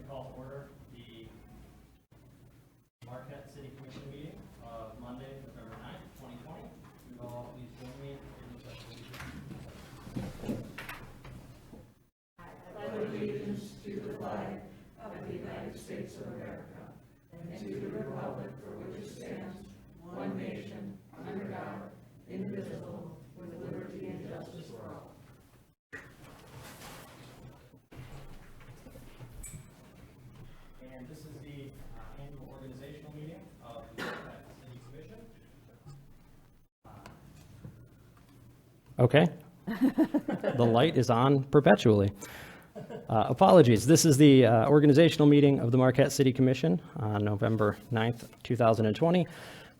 call to order the Marquette City Commission meeting of Monday, November 9th, 2020. You all please join me in the pledge of allegiance. I pledge allegiance to the flag of the United States of America and to the republic for which it stands, one nation, under God, indivisible, with liberty and justice for all. And this is the annual organizational meeting of the Marquette City Commission. Okay. The light is on perpetually. Apologies. This is the organizational meeting of the Marquette City Commission on November 9th, 2020.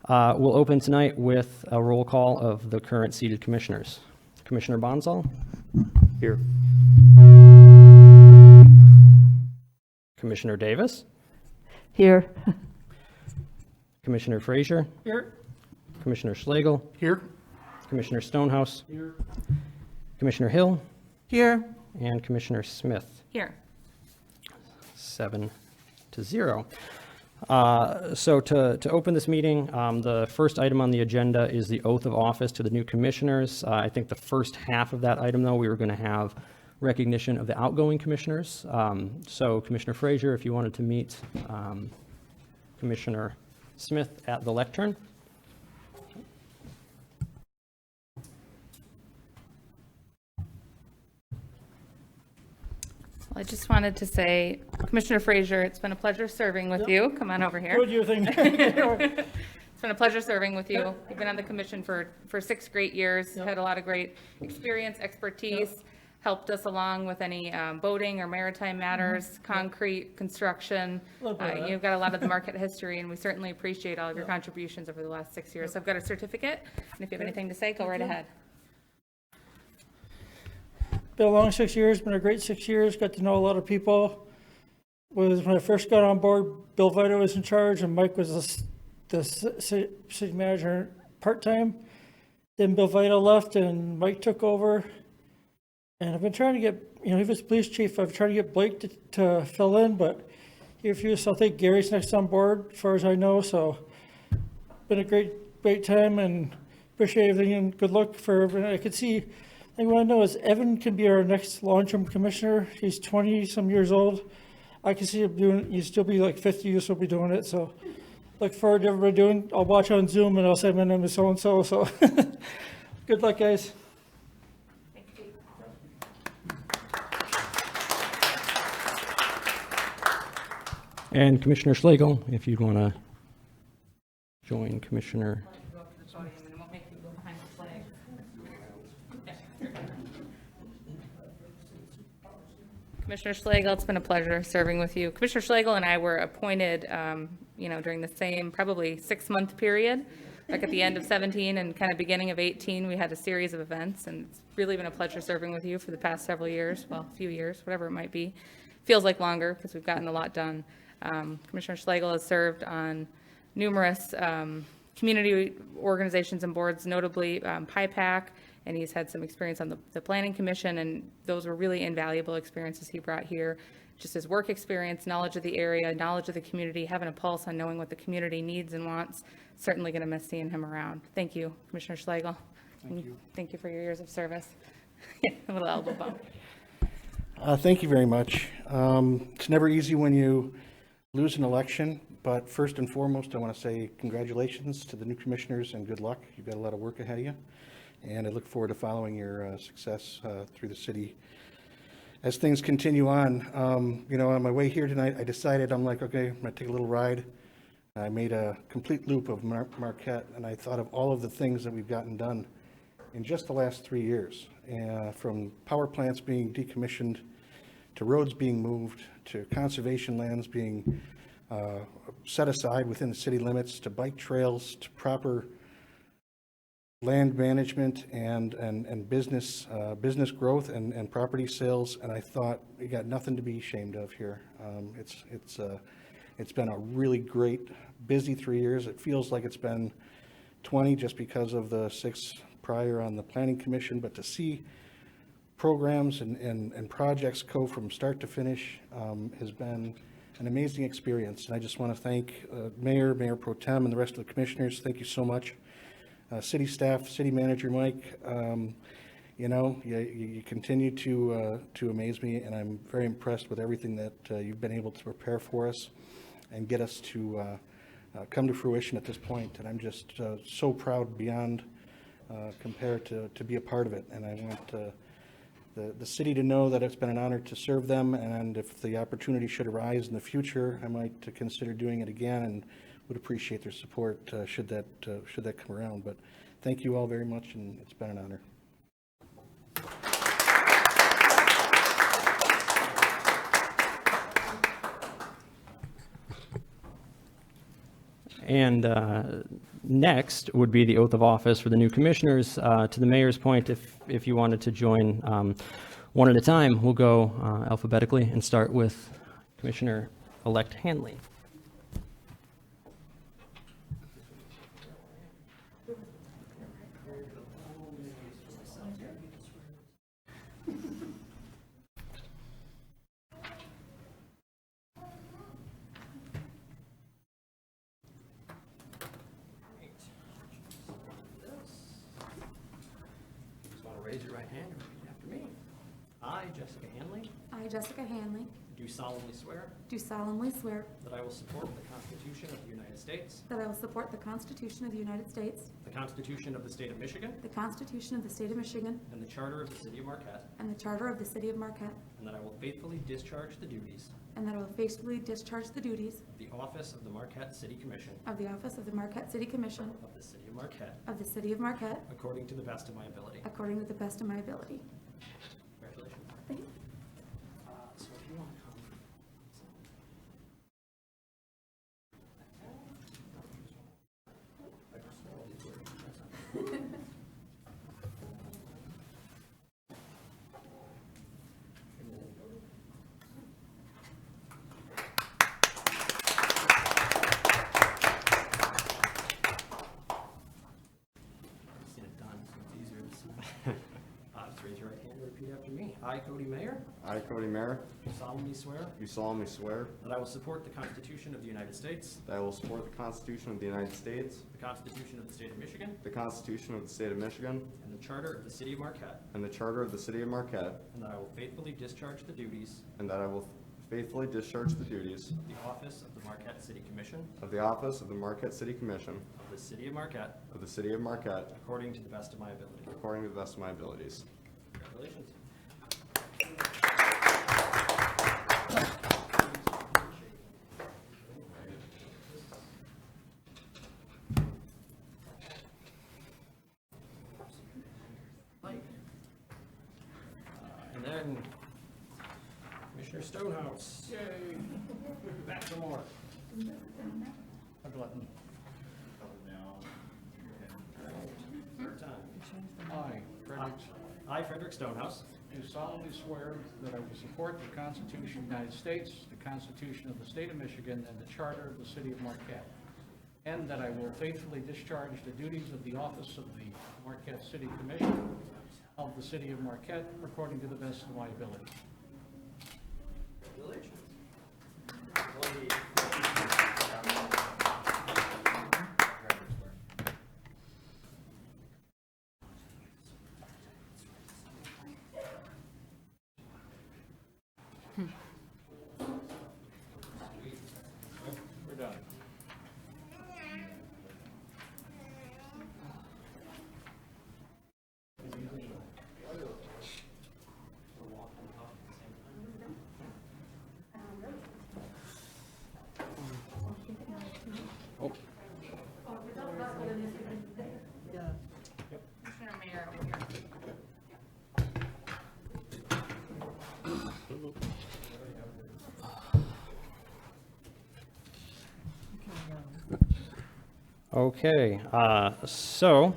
We'll open tonight with a roll call of the current seated commissioners. Commissioner Bonsall? Here. Commissioner Davis? Here. Commissioner Frazier? Here. Commissioner Schlegel? Here. Commissioner Stonehouse? Here. Commissioner Hill? Here. And Commissioner Smith? Here. 7-0. So to open this meeting, the first item on the agenda is the oath of office to the new commissioners. I think the first half of that item, though, we were going to have recognition of the outgoing commissioners. So Commissioner Frazier, if you wanted to meet Commissioner Smith at the lectern. Well, I just wanted to say, Commissioner Frazier, it's been a pleasure serving with you. Come on over here. What do you think? It's been a pleasure serving with you. You've been on the commission for 6 great years, had a lot of great experience, expertise, helped us along with any boating or maritime matters, concrete, construction. You've got a lot of the Marquette history, and we certainly appreciate all of your contributions over the last 6 years. So I've got a certificate, and if you have anything to say, go right ahead. Been a long 6 years, been a great 6 years, got to know a lot of people. When I first got on board, Bill Vita was in charge and Mike was the city manager part-time. Then Bill Vita left and Mike took over. And I've been trying to get, he was police chief, I've tried to get Blake to fill in, but he refused. So I think Gary's next on board, as far as I know. So been a great time and appreciate everything and good luck for everyone. I could see, I think what I know is Evan can be our next long-term commissioner. He's 20-some years old. I can see him doing, he'll still be like 50, he'll still be doing it. So look forward to everybody doing. I'll watch on Zoom and I'll say my name is so-and-so. So good luck, guys. And Commissioner Schlegel, if you'd want to join Commissioner. Commissioner Schlegel, it's been a pleasure serving with you. Commissioner Schlegel and I were appointed, during the same probably 6-month period, like at the end of 17 and kind of beginning of 18. We had a series of events, and it's really been a pleasure serving with you for the past several years, well, a few years, whatever it might be. Feels like longer because we've gotten a lot done. Commissioner Schlegel has served on numerous community organizations and boards, notably PIPAC, and he's had some experience on the Planning Commission, and those were really invaluable experiences he brought here. Just his work experience, knowledge of the area, knowledge of the community, having a pulse on knowing what the community needs and wants. Certainly going to miss seeing him around. Thank you, Commissioner Schlegel. Thank you. Thank you for your years of service. A little elbow bump. Thank you very much. It's never easy when you lose an election, but first and foremost, I want to say congratulations to the new commissioners and good luck. You've got a lot of work ahead of you, and I look forward to following your success through the city as things continue on. On my way here tonight, I decided, I'm like, okay, I'm going to take a little ride. I made a complete loop of Marquette, and I thought of all of the things that we've gotten done in just the last 3 years, from power plants being decommissioned, to roads being moved, to conservation lands being set aside within the city limits, to bike trails, to proper land management and business growth and property sales. And I thought, we got nothing to be ashamed of here. It's been a really great, busy 3 years. It feels like it's been 20 just because of the 6 prior on the Planning Commission, but to see programs and projects go from start to finish has been an amazing experience. And I just want to thank Mayor Pro Tem, and the rest of the commissioners. Thank you so much. City staff, city manager Mike, you continue to amaze me, and I'm very impressed with everything that you've been able to prepare for us and get us to come to fruition at this point. And I'm just so proud beyond compare to be a part of it. And I want the city to know that it's been an honor to serve them, and if the opportunity should arise in the future, I might consider doing it again, and would appreciate their support should that come around. But thank you all very much, and it's been an honor. And next would be the oath of office for the new commissioners. To the mayor's point, if you wanted to join one at a time, we'll go alphabetically and start with Commissioner-elect Hanley. Raise your right hand and repeat after me. I, Jessica Hanley, I, Jessica Hanley, do solemnly swear do solemnly swear that I will support the Constitution of the United States, that I will support the Constitution of the United States, the Constitution of the State of Michigan, the Constitution of the State of Michigan, and the Charter of the City of Marquette, and the Charter of the City of Marquette, and that I will faithfully discharge the duties and that I will faithfully discharge the duties of the office of the Marquette City Commission of the office of the Marquette City Commission of the City of Marquette of the City of Marquette according to the best of my ability. according to the best of my ability. Congratulations. Thank you. So if you want to come. Seen it done, so it's easier to see. Just raise your right hand and repeat after me. I, Cody Mayor, I, Cody Mayer, do solemnly swear do solemnly swear that I will support the Constitution of the United States, that I will support the Constitution of the United States, the Constitution of the State of Michigan, the Constitution of the State of Michigan, and the Charter of the City of Marquette, and the Charter of the City of Marquette, and that I will faithfully discharge the duties and that I will faithfully discharge the duties of the office of the Marquette City Commission of the office of the Marquette City Commission of the City of Marquette of the City of Marquette according to the best of my ability. according to the best of my abilities. Congratulations. And then Commissioner Stonehouse. Yay. Back for more. A button. Third time. I, Frederick Stonehouse, Do solemnly swear that I will support the Constitution of the United States, the Constitution of the State of Michigan, and the Charter of the City of Marquette, and that I will faithfully discharge the duties of the office of the Marquette City Commission of the City of Marquette according to the best of my ability. congratulations. We're done. Commissioner Mayor over here. Okay, so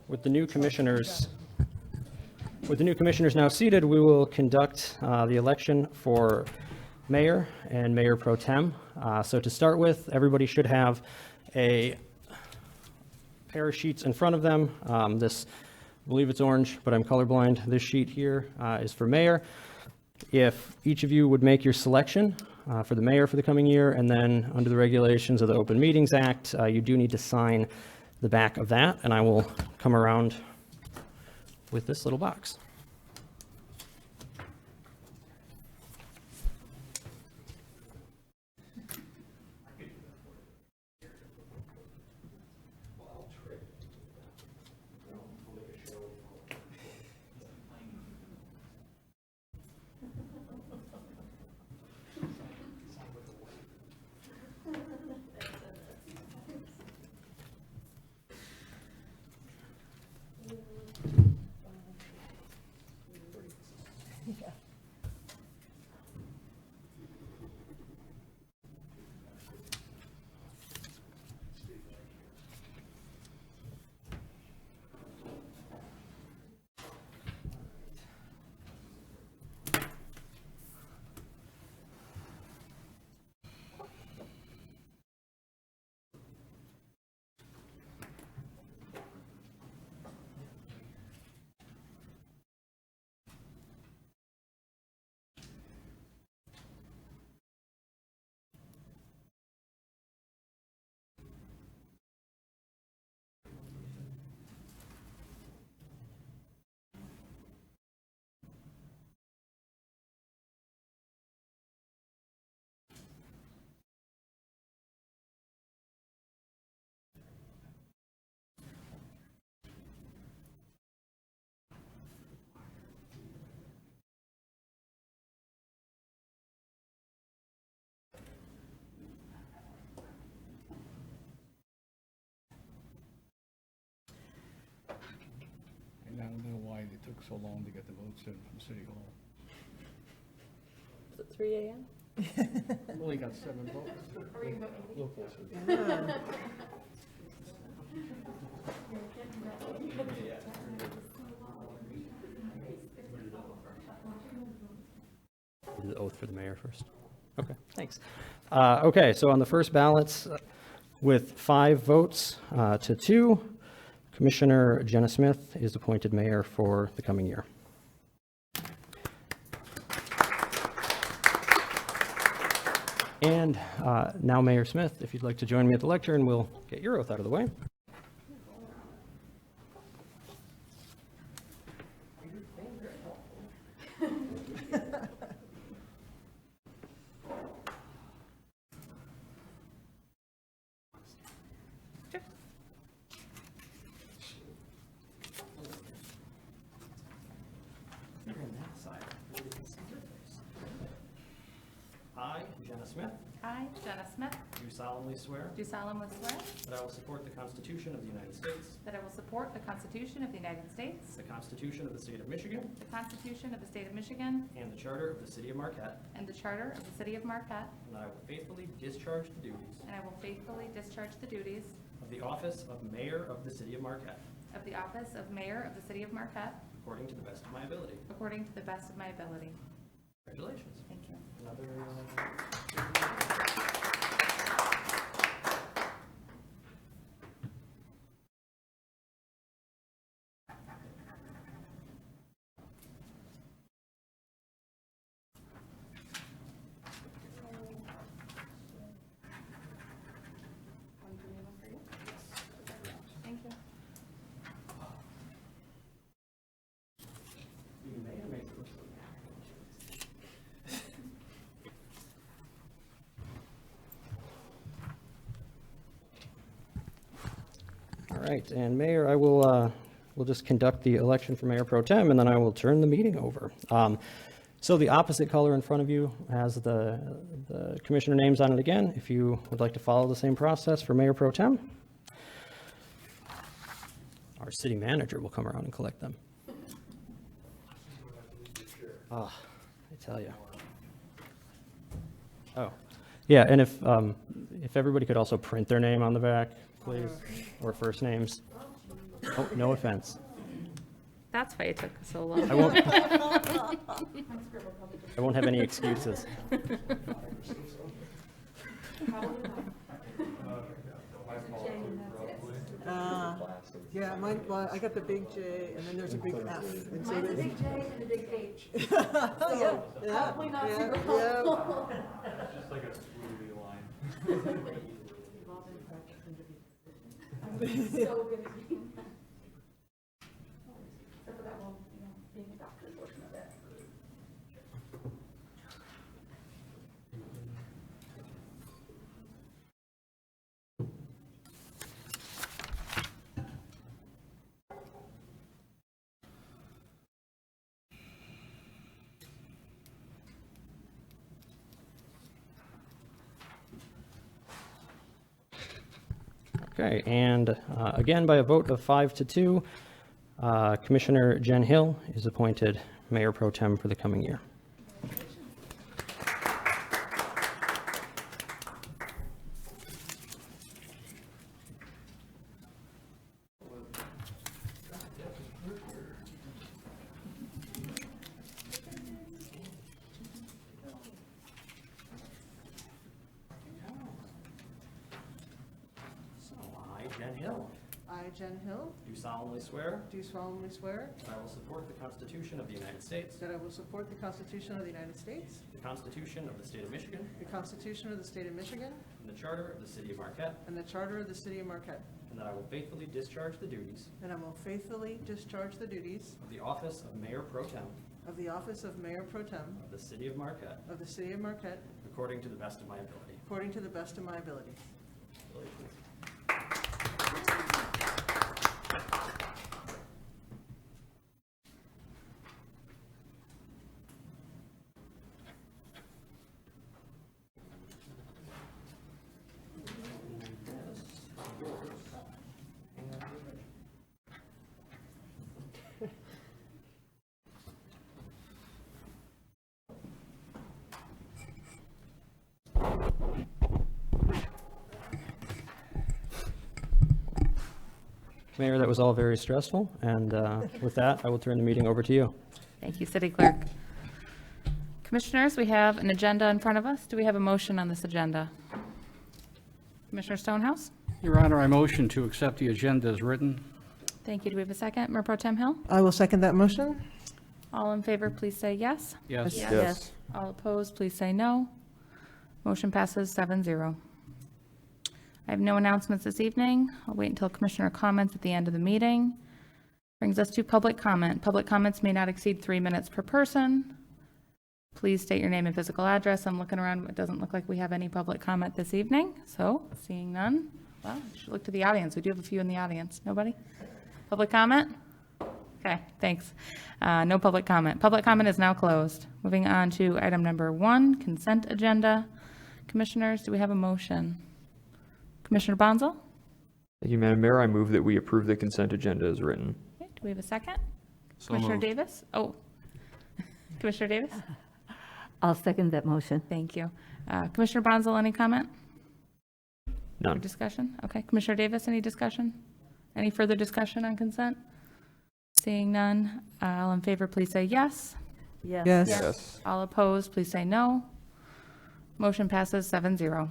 with the new commissioners now seated, we will conduct the election for mayor and mayor pro tem. So to start with, everybody should have a pair of sheets in front of them. This, I believe it's orange, but I'm colorblind. This sheet here is for mayor. If each of you would make your selection for the mayor for the coming year, and then under the regulations of the Open Meetings Act, you do need to sign the back of that, and I will come around with this little box. And I don't know why they took so long to get the votes in from City Hall. Is it 3 a.m.? We only got 7 votes. Do the oath for the mayor first. Okay, thanks. Okay, so on the first ballots, with 5 votes to 2, Commissioner Jenna Smith is appointed mayor for the coming year. And now, Mayor Smith, if you'd like to join me at the lectern, we'll get your oath out of the way. I, Jenna Smith, I, Jenna Smith, do solemnly swear do solemnly swear that I will support the Constitution of the United States, that I will support the Constitution of the United States, the Constitution of the State of Michigan, the Constitution of the State of Michigan, and the Charter of the City of Marquette, and the Charter of the City of Marquette, and that I will faithfully discharge the duties and I will faithfully discharge the duties of the office of Mayor of the City of Marquette, of the office of Mayor of the City of Marquette, according to the best of my ability. according to the best of my ability. Congratulations. Thank you. Another, Thank you. All right, and Mayor, I will, we'll just conduct the election for Mayor Pro Tem, and then I will turn the meeting over. So the opposite color in front of you has the commissioner names on it again, if you would like to follow the same process for Mayor Pro Tem. Our city manager will come around and collect them. Ah, I tell you. Oh, yeah, and if everybody could also print their name on the back, please, or first names. Oh, no offense. That's why it took so long. I won't have any excuses. Yeah, mine, well, I got the big J and then there's a big F. And so Mine's a there's- big J and a big H. Yeah, yeah, Probably not yeah, super yeah. helpful. Just like a smoothie line. We've all been practicing to be so good at being that. Except for that one, being a doctor portion of it. Okay, and again, by a vote of 5-2, Commissioner Jen Hill is appointed Mayor Pro Tem for the coming year. So, I, Jen Hill, I, Jen Hill, do solemnly swear do solemnly swear that I will support the Constitution of the United States, that I will support the Constitution of the United States, the Constitution of the State of Michigan, the Constitution of the State of Michigan, and the Charter of the City of Marquette, and the Charter of the City of Marquette, and that I will faithfully discharge the duties and I will faithfully discharge the duties of the office of Mayor Pro Tem of the office of Mayor Pro Tem of the City of Marquette of the City of Marquette according to the best of my ability. according to the best of my ability. Mayor, that was all very stressful, and with that, I will turn the meeting over to you. Thank you, City Clerk. Commissioners, we have an agenda in front of us. Do we have a motion on this agenda? Commissioner Stonehouse? Your Honor, I motion to accept the agenda as written. Thank you. Do we have a second? Mayor Pro Tem Hill? I will second that motion. All in favor, please say yes. Yes. Yes. All opposed, please say no. Motion passes 7-0. I have no announcements this evening. I'll wait until commissioner comments at the end of the meeting. Brings us to public comment. Public comments may not exceed 3 minutes per person. Please state your name and physical address. I'm looking around. It doesn't look like we have any public comment this evening. So seeing none, well, I should look to the audience. We do have a few in the audience. Nobody? Public comment? Okay, thanks. No public comment. Public comment is now closed. Moving on to item number 1, consent agenda. Commissioners, do we have a motion? Commissioner Bonzel? Thank you, Madam Mayor. I move that we approve the consent agenda as written. Okay, do we have a second? So Commissioner moved. Davis? Oh, Commissioner Davis? I'll second that motion. Thank you. Commissioner Bonzel, any comment? None. Discussion? Okay. Commissioner Davis, any discussion? Any further discussion on consent? Seeing none, all in favor, please say yes. Yes. Yes. All opposed, please say no. Motion passes 7-0.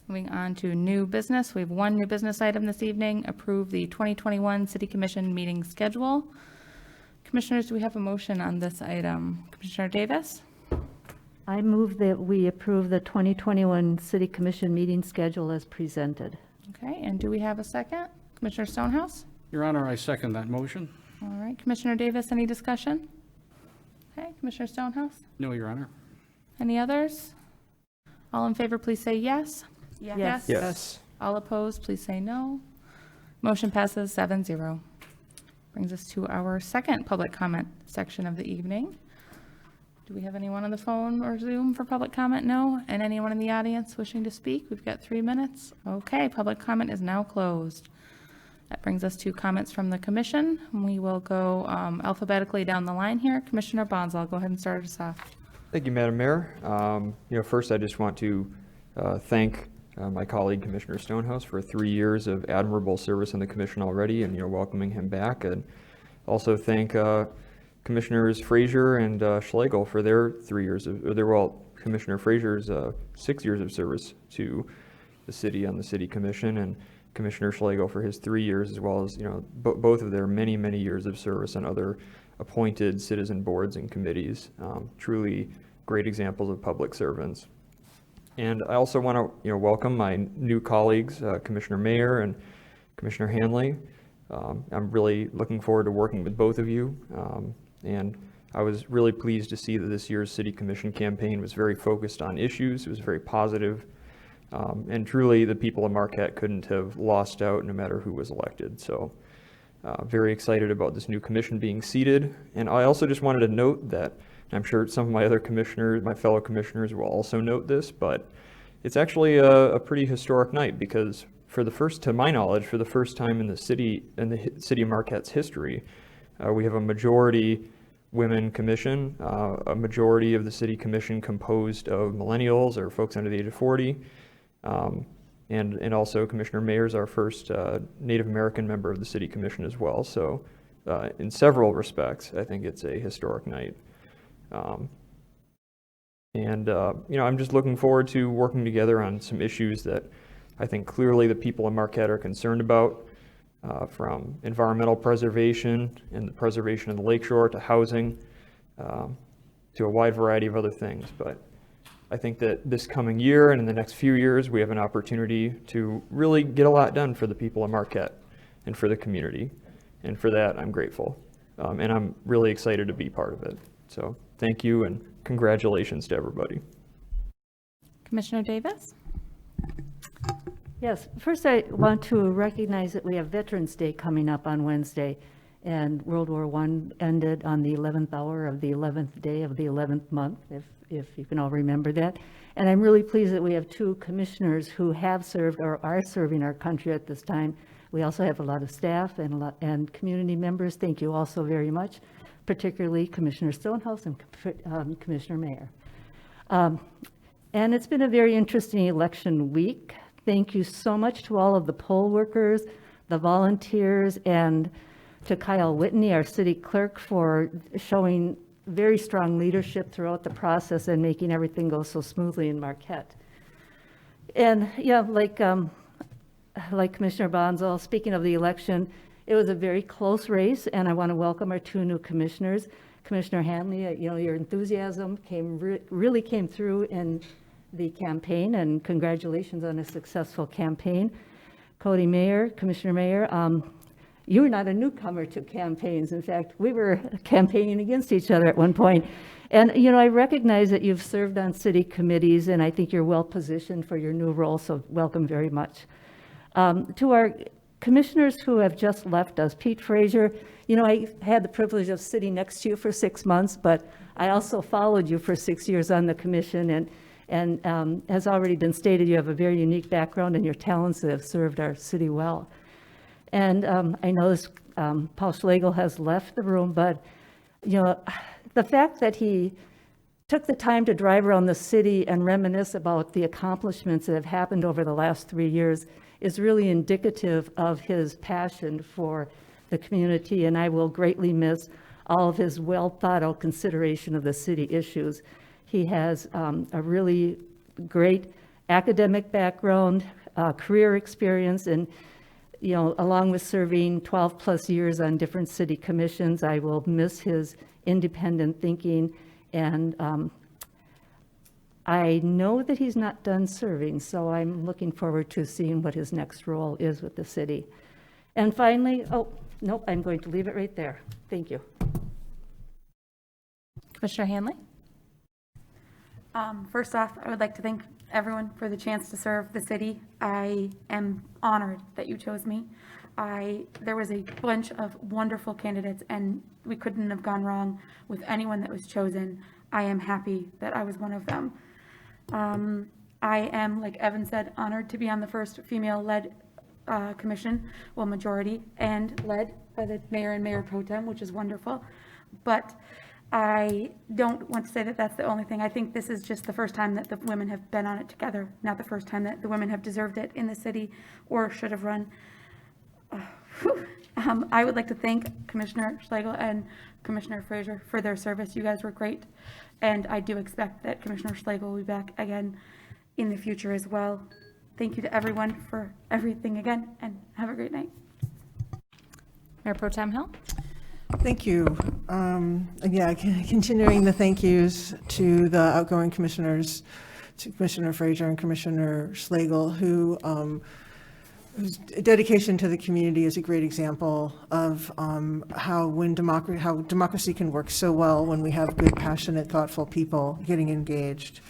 Moving on to new business. We have one new business item this evening, approve the 2021 City Commission meeting schedule. Commissioners, do we have a motion on this item? Commissioner Davis? I move that we approve the 2021 City Commission meeting schedule as presented. Okay, and do we have a second? Commissioner Stonehouse? Your Honor, I second that motion. All right, Commissioner Davis, any discussion? Okay, Commissioner Stonehouse? No, Your Honor. Any others? All in favor, please say yes. Yes. Yes. All opposed, please say no. Motion passes 7-0. Brings us to our second public comment section of the evening. Do we have anyone on the phone or Zoom for public comment? No? And anyone in the audience wishing to speak? We've got 3 minutes. Okay, public comment is now closed. That brings us to comments from the commission. We will go alphabetically down the line here. Commissioner Bonzel, go ahead and start us off. Thank you, Madam Mayor. First, I just want to thank my colleague, Commissioner Stonehouse, for 3 years of admirable service on the commission already, and welcoming him back. And also thank Commissioners Frazier and Schlegel for their 3 years Commissioner Frazier's 6 years of service to the city on the city commission, and Commissioner Schlegel for his 3 years, as well as, both of their many, many years of service on other appointed citizen boards and committees. Truly great examples of public servants. And I also want to, welcome my new colleagues, Commissioner Mayer and Commissioner Hanley. I'm really looking forward to working with both of you. And I was really pleased to see that this year's City Commission campaign was very focused on issues. It was very positive. And truly, the people of Marquette couldn't have lost out no matter who was elected. So very excited about this new commission being seated. And I also just wanted to note that, and I'm sure some of my other commissioners, my fellow commissioners will also note this, but it's actually a pretty historic night because to my knowledge, for the first time in the city of Marquette's history, we have a majority women commission, a majority of the city commission composed of millennials or folks under the age of 40. And also Commissioner Mayer is our first Native American member of the City Commission as well. So in several respects, I think it's a historic night. I'm just looking forward to working together on some issues that I think clearly the people of Marquette are concerned about, from environmental preservation and the preservation of the lakeshore to housing, to a wide variety of other things. But I think that this coming year and in the next few years, we have an opportunity to really get a lot done for the people of Marquette and for the community. And for that, I'm grateful. And I'm really excited to be part of it. So thank you and congratulations to everybody. Commissioner Davis? Yes, first I want to recognize that we have Veterans Day coming up on Wednesday, and World War I ended on the 11th hour of the 11th day of the 11th month, if you can all remember that. And I'm really pleased that we have two commissioners who have served or are serving our country at this time. We also have a lot of staff and community members. Thank you all so very much, particularly Commissioner Stonehouse and Commissioner Mayer. And it's been a very interesting election week. Thank you so much to all of the poll workers, the volunteers, and to Kyle Whitney, our city clerk, for showing very strong leadership throughout the process and making everything go so smoothly in Marquette. And yeah, like Commissioner Bonzo, speaking of the election, it was a very close race, and I want to welcome our two new commissioners. Commissioner Hanley, your enthusiasm really came through in the campaign, and congratulations on a successful campaign. Cody Mayer, Commissioner Mayer, you were not a newcomer to campaigns. In fact, we were campaigning against each other at one point. And, I recognize that you've served on city committees, and I think you're well positioned for your new role, so welcome very much. To our commissioners who have just left us, Pete Frazier, I had the privilege of sitting next to you for 6 months, but I also followed you for 6 years on the commission, and has already been stated, you have a very unique background and your talents that have served our city well. And I know Paul Schlegel has left the room, but the fact that he took the time to drive around the city and reminisce about the accomplishments that have happened over the last 3 years is really indicative of his passion for the community, and I will greatly miss all of his well thought out consideration of the city issues. He has a really great academic background, career experience, and along with serving 12 plus years on different city commissions, I will miss his independent thinking, and I know that he's not done serving, so I'm looking forward to seeing what his next role is with the city. And finally, nope, I'm going to leave it right there. Thank you. Commissioner Hanley? First off, I would like to thank everyone for the chance to serve the city. I am honored that you chose me. There was a bunch of wonderful candidates, and we couldn't have gone wrong with anyone that was chosen. I am happy that I was one of them. I am, like Evan said, honored to be on the first female-led commission, well, majority, and led by the mayor and mayor pro tem, which is wonderful. But I don't want to say that that's the only thing. I think this is just the first time that the women have been on it together, not the first time that the women have deserved it in the city or should have run. I would like to thank Commissioner Schlegel and Commissioner Frazier for their service. You guys were great, and I do expect that Commissioner Schlegel will be back again in the future as well. thank you to everyone for everything again, and have a great night. Mayor Pro Tem Hill? Thank you. Yeah, continuing the thank yous to the outgoing commissioners, to Commissioner Frazier and Commissioner Schlegel, whose dedication to the community is a great example of how democracy can work so well when we have good, passionate, thoughtful people getting engaged.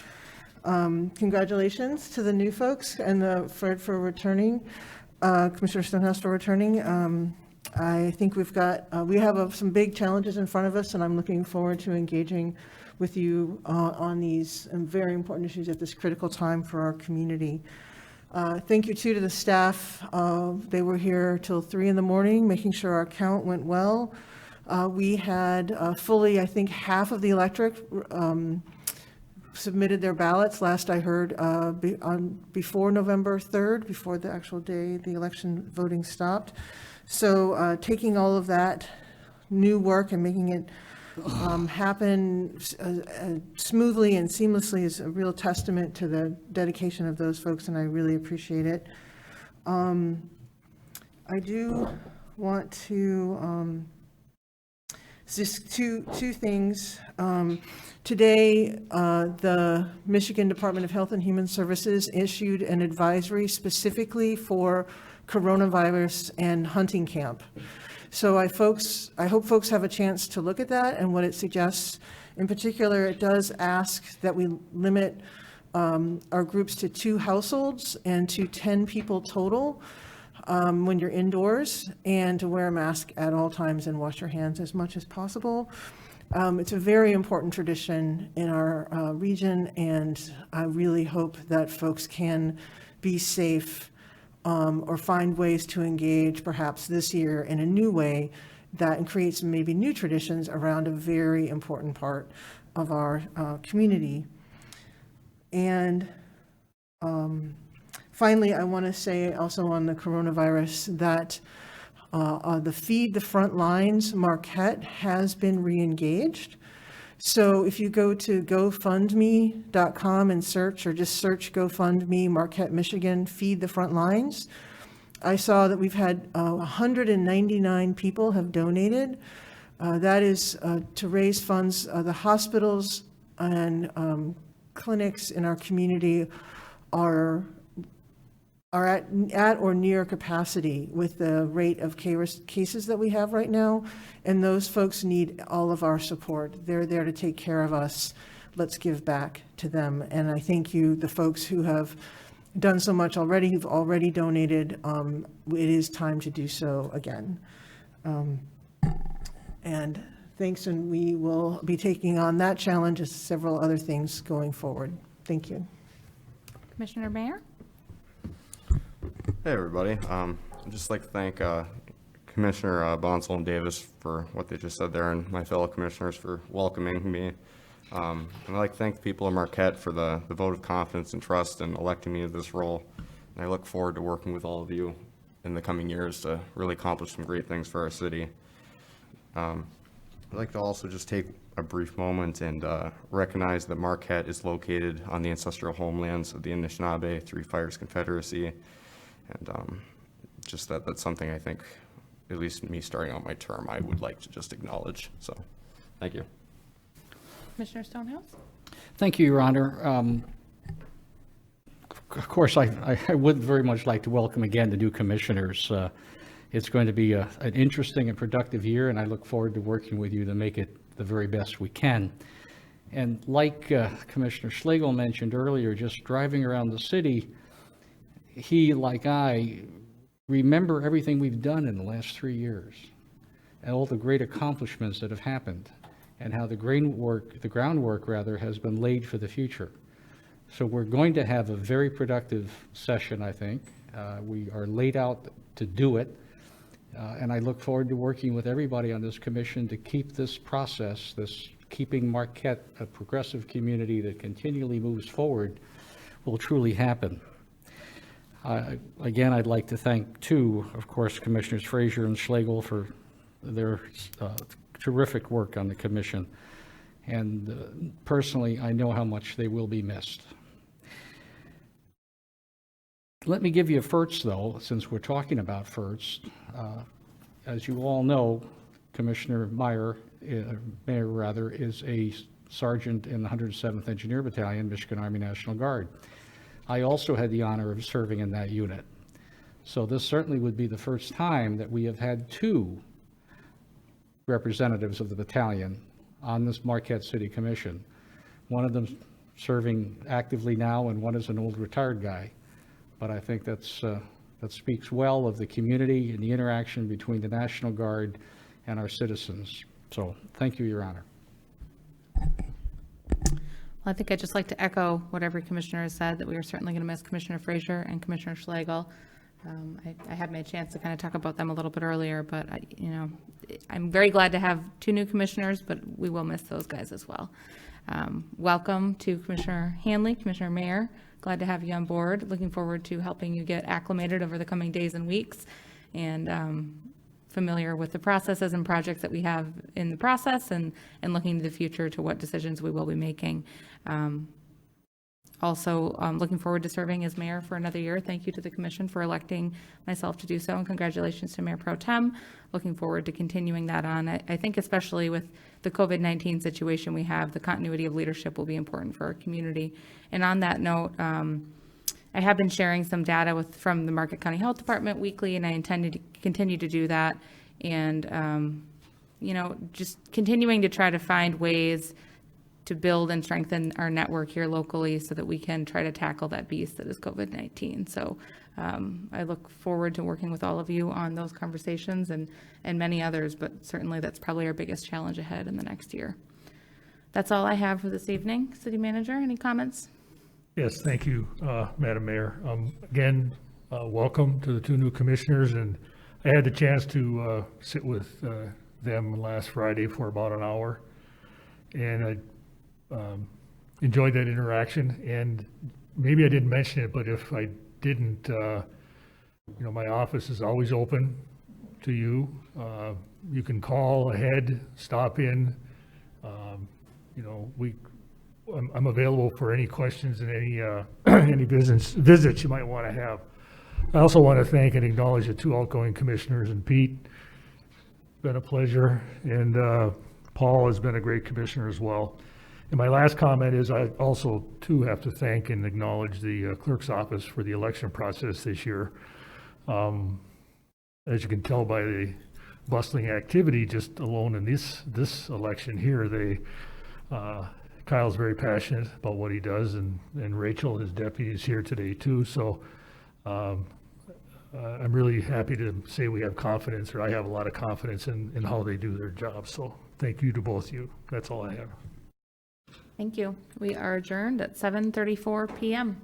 Congratulations to the new folks and for returning, Commissioner Stonehouse for returning. I think we have some big challenges in front of us, and I'm looking forward to engaging with you on these very important issues at this critical time for our community. Thank you too to the staff. They were here till 3 a.m, making sure our count went well. We had fully, I think, half of the electorate submitted their ballots, last I heard, before November 3rd, before the actual day the election voting stopped. So taking all of that new work and making it happen smoothly and seamlessly is a real testament to the dedication of those folks, and I really appreciate it. I do want to just two things. Today, the Michigan Department of Health and Human Services issued an advisory specifically for coronavirus and hunting camp. So I hope folks have a chance to look at that and what it suggests. In particular, it does ask that we limit our groups to 2 households and to 10 people total when you're indoors, and to wear a mask at all times and wash your hands as much as possible. It's a very important tradition in our region, and I really hope that folks can be safe or find ways to engage perhaps this year in a new way and create some maybe new traditions around a very important part of our community. And finally, I want to say also on the coronavirus that the Feed the Front Lines Marquette has been re-engaged. So if you go to GoFundMe.com and search, or just search GoFundMe Marquette, Michigan, Feed the Front Lines, I saw that we've had 199 people have donated. That is to raise funds. The hospitals and clinics in our community are at or near capacity with the rate of cases that we have right now, and those folks need all of our support. They're there to take care of us. Let's give back to them. And I thank you, the folks who have done so much already, who've already donated. It is time to do so again. And thanks, and we will be taking on that challenge as several other things going forward. Thank you. Commissioner Mayer? Hey, everybody. I'd just like to thank Commissioner Bonsall and Davis for what they just said there, and my fellow commissioners for welcoming me. And I'd like to thank the people of Marquette for the vote of confidence and trust in electing me to this role. And I look forward to working with all of you in the coming years to really accomplish some great things for our city. I'd like to also just take a brief moment and recognize that Marquette is located on the ancestral homelands of the Anishinaabe, Three Fires Confederacy. And just that's something I think, at least me starting out my term, I would like to just acknowledge. So, thank you. Commissioner Stonehouse? Thank you, Your Honor. Of course, I would very much like to welcome again the new commissioners. It's going to be an interesting and productive year, and I look forward to working with you to make it the very best we can. And like Commissioner Schlegel mentioned earlier, just driving around the city, he, like I, remember everything we've done in the last 3 years and all the great accomplishments that have happened, and how the groundwork has been laid for the future. So we're going to have a very productive session, I think. We are laid out to do it, and I look forward to working with everybody on this commission to keep this process, keeping Marquette a progressive community that continually moves forward, will truly happen. Again, I'd like to thank, too, of course, Commissioners Frazier and Schlegel for their terrific work on the commission. And personally, I know how much they will be missed. Let me give you a first, though, since we're talking about first. As you all know, Commissioner Mayer is a sergeant in the 107th Engineer Battalion, Michigan Army National Guard. I also had the honor of serving in that unit. So this certainly would be the first time that we have had two representatives of the battalion on this Marquette City Commission. One of them serving actively now, and one is an old retired guy. But I think that speaks well of the community and the interaction between the National Guard and our citizens. So thank you, Your Honor. Well, I think I'd just like to echo what every commissioner has said, that we are certainly going to miss Commissioner Frazier and Commissioner Schlegel. I had my chance to kind of talk about them a little bit earlier, but I'm very glad to have two new commissioners, but we will miss those guys as well. Welcome to Commissioner Hanley, Commissioner Mayer. Glad to have you on board. Looking forward to helping you get acclimated over the coming days and weeks, and familiar with the processes and projects that we have in the process, and looking to the future to what decisions we will be making. Also, looking forward to serving as mayor for another year. Thank you to the commission for electing myself to do so, and congratulations to Mayor Pro Tem. Looking forward to continuing that on. I think especially with the COVID-19 situation we have, the continuity of leadership will be important for our community. And on that note, I have been sharing some data from the Marquette County Health Department weekly, and I intend to continue to do that. And, just continuing to try to find ways to build and strengthen our network here locally so that we can try to tackle that beast that is COVID-19. So I look forward to working with all of you on those conversations and many others, but certainly that's probably our biggest challenge ahead in the next year. That's all I have for this evening. City Manager, any comments? Yes, thank you, Madam Mayor. Again, welcome to the two new commissioners, and I had the chance to sit with them last Friday for about an hour, and I enjoyed that interaction. And maybe I didn't mention it, but if I didn't, my office is always open to you. You can call ahead, stop in. I'm available for any questions and any business visits you might want to have. I also want to thank and acknowledge the two outgoing commissioners, and Pete, been a pleasure, and Paul has been a great commissioner as well. And my last comment is I also too have to thank and acknowledge the clerk's office for the election process this year. As you can tell by the bustling activity just alone in this election here, Kyle's very passionate about what he does, and Rachel, his deputy, is here today too. So I'm really happy to say we have confidence, or I have a lot of confidence in how they do their job. So thank you to both of you. That's all I have. Thank you. We are adjourned at 7:34 p.m.